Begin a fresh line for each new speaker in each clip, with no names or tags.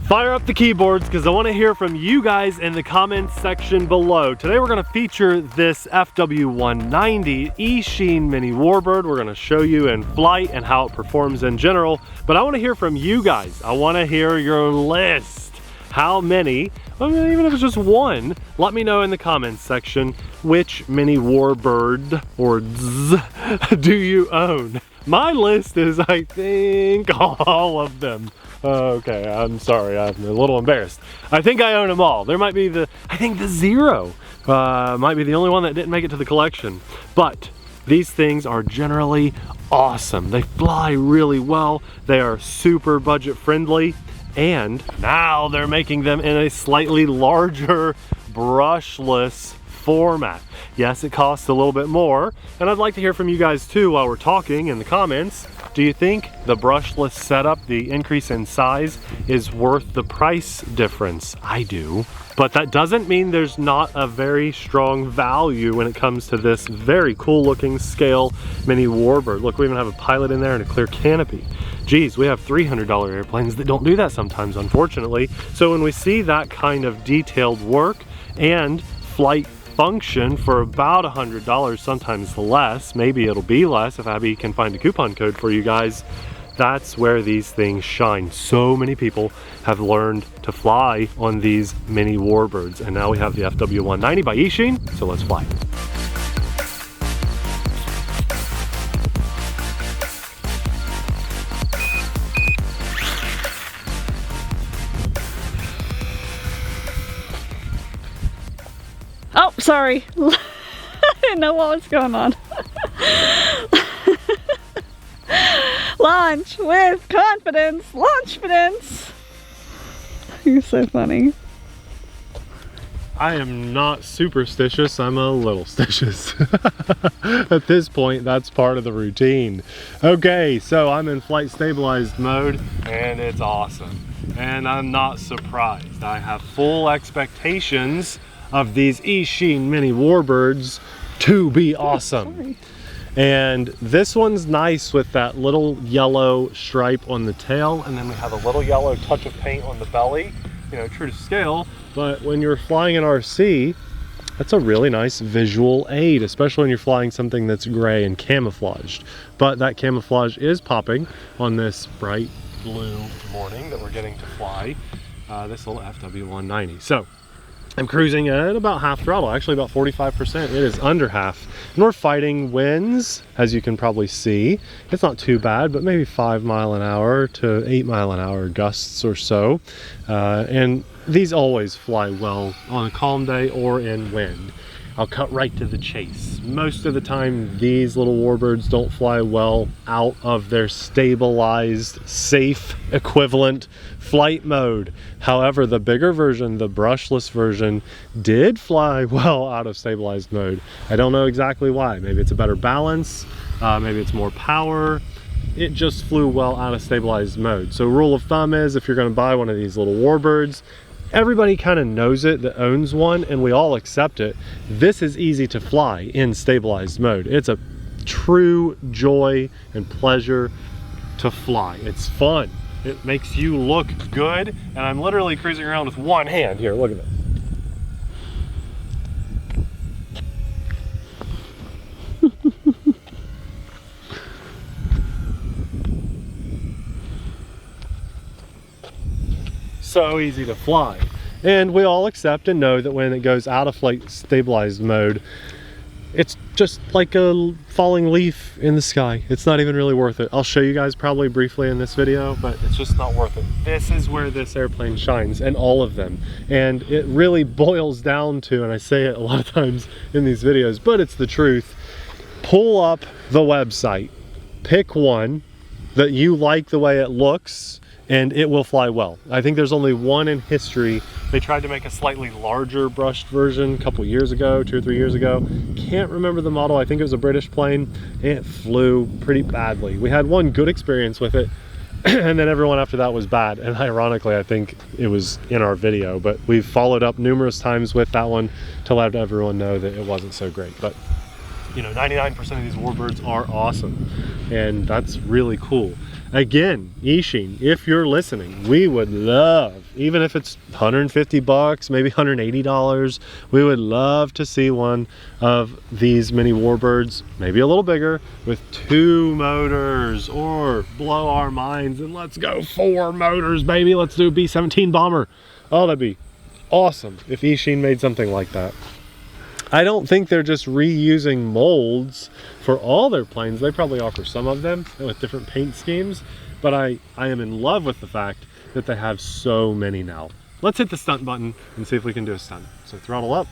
Fire up the keyboards because I want to hear from you guys in the comments section below. Today we're going to feature this FW190 Eachine mini Warbird. We're going to show you in flight and how it performs in general, but I want to hear from you guys. I want to hear your list. How many, I mean, even if it's just one, let me know in the comments section which mini Warbird or do you own. My list is, I think, all of them. Okay, I'm sorry, I'm a little embarrassed. I think I own them all. There might be I think the Zero might be the only one that didn't make it to the collection. But these things are generally awesome. They fly really well. They are super budget friendly. And now they're making them in a slightly larger brushless format. Yes, it costs a little bit more, and I'd like to hear from you guys too while we're talking in the comments. Do you think the brushless setup, the increase in size, is worth the price difference? I do. But that doesn't mean there's not a very strong value when it comes to this very cool looking scale mini Warbird. Look, we even have a pilot in there and a clear canopy. Geez, we have $300 airplanes that don't do that sometimes, unfortunately. So when we see that kind of detailed work and flight function for about $100, sometimes less, maybe it'll be less if Abby can find a coupon code for you guys, that's where these things shine. So many people have learned to fly on these mini Warbirds, and now we have the FW190 by Eachine, so let's fly.
Oh, sorry. I didn't know what was going on. Launch with confidence. Launchfidence. You're so funny.
I am not superstitious, I'm a little stitious. At this point, that's part of the routine. Okay, so I'm in flight stabilized mode, and it's awesome. And I'm not surprised. I have full expectations of these Eachine mini Warbirds to be awesome. And this one's nice with that little yellow stripe on the tail, and then we have a little yellow touch of paint on the belly, you know, true to scale. But when you're flying an RC, that's a really nice visual aid, especially when you're flying something that's gray and camouflaged. But that camouflage is popping on this bright blue morning that we're getting to fly this little FW190. So I'm cruising at about half throttle, actually about 45%. It is under half. And we're fighting winds, as you can probably see. It's not too bad, but maybe 5 mile an hour to 8 mile an hour gusts or so. And these always fly well on a calm day or in wind. I'll cut right to the chase. Most of the time, these little Warbirds don't fly well out of their stabilized, safe equivalent flight mode. However, the bigger version, the brushless version, did fly well out of stabilized mode. I don't know exactly why. Maybe it's a better balance, maybe it's more power. It just flew well out of stabilized mode. So rule of thumb is, if you're gonna buy one of these little Warbirds, everybody kind of knows it that owns one, and we all accept it. This is easy to fly in stabilized mode. It's a true joy and pleasure to fly. It's fun. It makes you look good, and I'm literally cruising around with one hand here. Look at this. So easy to fly. And we all accept and know that when it goes out of flight stabilized mode, it's just like a falling leaf in the sky. It's not even really worth it. I'll show you guys probably briefly in this video, but it's just not worth it. This is where this airplane shines, and all of them. And it really boils down to, and I say it a lot of times in these videos, but it's the truth. Pull up the website, pick one that you like the way it looks, and it will fly well. I think there's only one in history. They tried to make a slightly larger brushed version a couple years ago, 2 or 3 years ago. Can't remember the model. I think it was a British plane. It flew pretty badly. We had one good experience with it, and then everyone after that was bad. And ironically, I think it was in our video, but we've followed up numerous times with that one to let everyone know that it wasn't so great. But you know, 99% of these Warbirds are awesome, and that's really cool. again, Eachine, if you're listening, we would love, even if it's 150 bucks, maybe $180, we would love to see one of these mini Warbirds, maybe a little bigger, with 2 motors, or blow our minds and let's go 4 motors, baby. Let's do a B-17 bomber. Oh, that'd be awesome if Eachine made something like that. I don't think they're just reusing molds for all their planes. They probably offer some of them with different paint schemes, but I am in love with the fact that they have so many now. Let's hit the stunt button and see if we can do a stunt. So throttle up.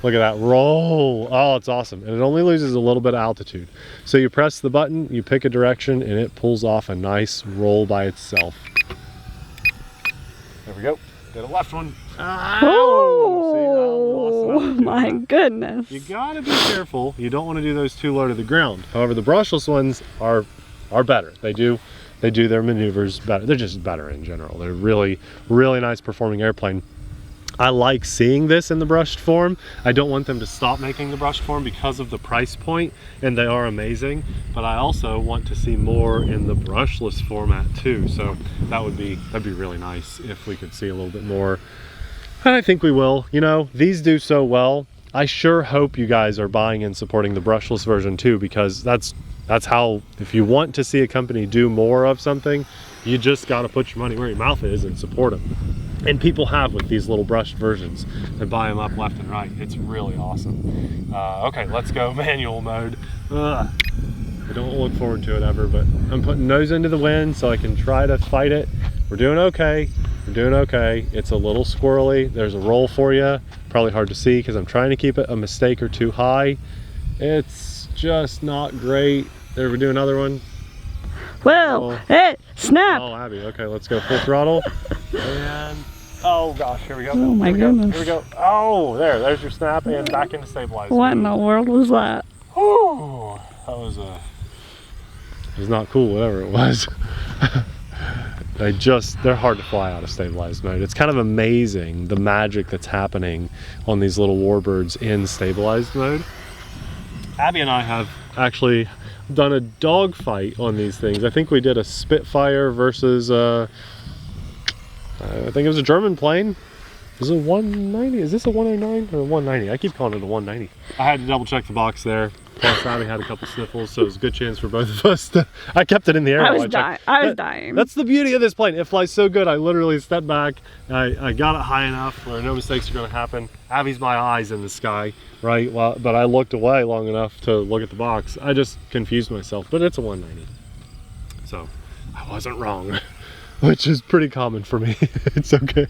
Look at that roll. Oh, it's awesome. And it only loses a little bit of altitude. So you press the button, you pick a direction, and it pulls off a nice roll by itself. There we go. Did a left one.
Oh, my goodness.
You gotta be careful. You don't want to do those too low to the ground. However, the brushless ones are better. They do their maneuvers better. They're just better in general. They're really, really nice performing airplane. I like seeing this in the brushed form. I don't want them to stop making the brushed form because of the price point, and they are amazing, but I also want to see more in the brushless format too. So that'd be really nice if we could see a little bit more. And I think we will. You know, these do so well. I sure hope you guys are buying and supporting the brushless version too, because that's how, if you want to see a company do more of something, you just got to put your money where your mouth is and support them. And people have with these little brushed versions. They buy them up left and right. It's really awesome. Okay, let's go manual mode. I don't look forward to it ever, but I'm putting nose into the wind so I can try to fight it. We're doing okay. We're doing okay. It's a little squirrely. There's a roll for you. Probably hard to see because I'm trying to keep it a mistake or two high. It's just not great. There, we do another one.
Well, it snapped.
Oh, Abby. Okay, let's go full throttle. And oh gosh, here we go.
Oh my goodness.
Here we go. Oh, there's your snap and back into stabilized.
What in the world was that?
Oh, that was it was not cool, whatever it was. They're hard to fly out of stabilized mode. It's kind of amazing the magic that's happening on these little Warbirds in stabilized mode. Abby and I have actually done a dogfight on these things. I think we did a Spitfire versus I think it was a German plane. Is it 190? Is this a 109 or a 190? I keep calling it a 190. I had to double check the box there. Plus, Abby had a couple sniffles, so it was a good chance for both of us. I kept it in the air.
I was dying.
That's the beauty of this plane. It flies so good. I literally stepped back. I got it high enough where no mistakes are going to happen. Abby's my eyes in the sky, right? Well, but I looked away long enough to look at the box. I just confused myself, but it's a 190. So I wasn't wrong. Which is pretty common for me. It's okay.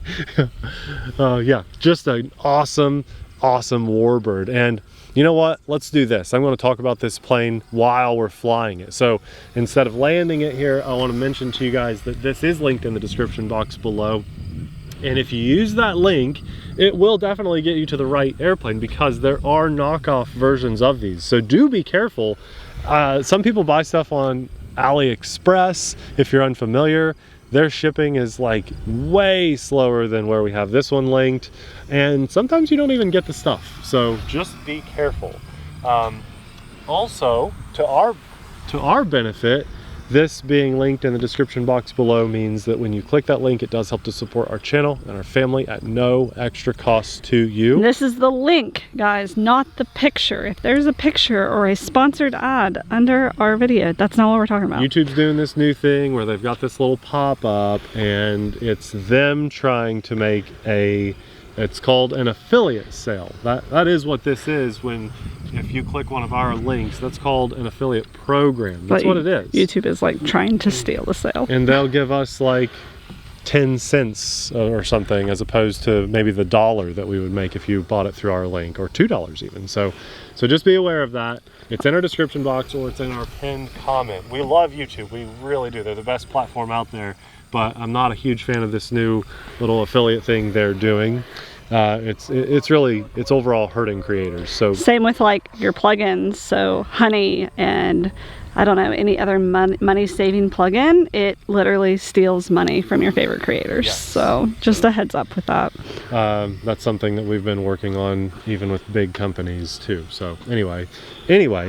Yeah, just an awesome Warbird. And you know what? Let's do this. I'm going to talk about this plane while we're flying it. So instead of landing it here, I want to mention to you guys that this is linked in the description box below. And if you use that link, it will definitely get you to the right airplane because there are knockoff versions of these. So do be careful. Some people buy stuff on AliExpress. If you're unfamiliar, their shipping is like way slower than where we have this one linked, and sometimes you don't even get the stuff, so just be careful. Also, to our benefit, this being linked in the description box below means that when you click that link, it does help to support our channel and our family at no extra cost to you.
This is the link, guys, not the picture. If there's a picture or a sponsored ad under our video, that's not what we're talking about.
YouTube's doing this new thing where they've got this little pop-up, and it's them trying to make it's called an affiliate sale. That is what this is. If you click one of our links, that's called an affiliate program. That's what it is.
YouTube is like trying to steal the sale.
And they'll give us like 10 cents or something, as opposed to maybe the $1 that we would make if you bought it through our link, or $2 even. So just be aware of that. It's in our description box or it's in our pinned comment. We love YouTube, we really do. They're the best platform out there, but I'm not a huge fan of this new little affiliate thing they're doing. It's overall hurting creators. So
same with like your plugins, so Honey and I don't know, any other money saving plugin, it literally steals money from your favorite creators.
Yes.
So just a heads up with that.
That's something that we've been working on even with big companies too. So anyway,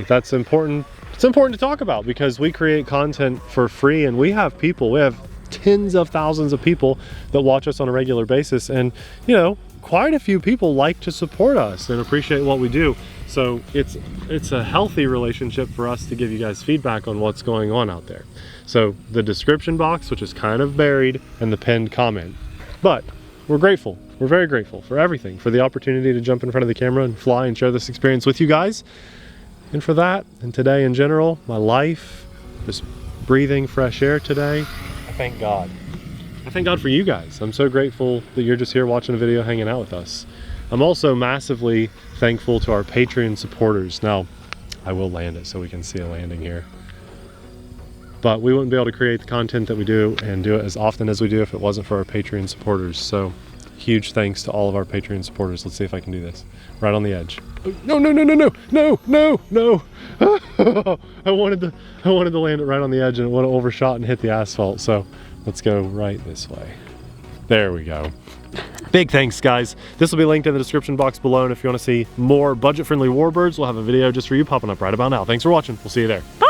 that's important. It's important to talk about because we create content for free and we have tens of thousands of people that watch us on a regular basis, and you know, quite a few people like to support us and appreciate what we do. So it's a healthy relationship for us to give you guys feedback on what's going on out there. So the description box, which is kind of buried, and the pinned comment. But we're grateful. We're very grateful for everything, for the opportunity to jump in front of the camera and fly and share this experience with you guys. And for that, and today in general, my life, just breathing fresh air today, I thank God. I thank God for you guys. I'm so grateful that you're just here watching a video, hanging out with us. I'm also massively thankful to our Patreon supporters. Now, I will land it so we can see a landing here. But we wouldn't be able to create the content that we do and do it as often as we do if it wasn't for our Patreon supporters. So, huge thanks to all of our Patreon supporters. Let's see if I can do this. Right on the edge. No, no, no, no, no, no, no, no. I wanted to land it right on the edge and it would have overshot and hit the asphalt. So, let's go right this way. There we go. Big thanks, guys. This will be linked in the description box below, and if you want to see more budget-friendly Warbirds, we'll have a video just for you popping up right about now. Thanks for watching. We'll see you there.
Bye.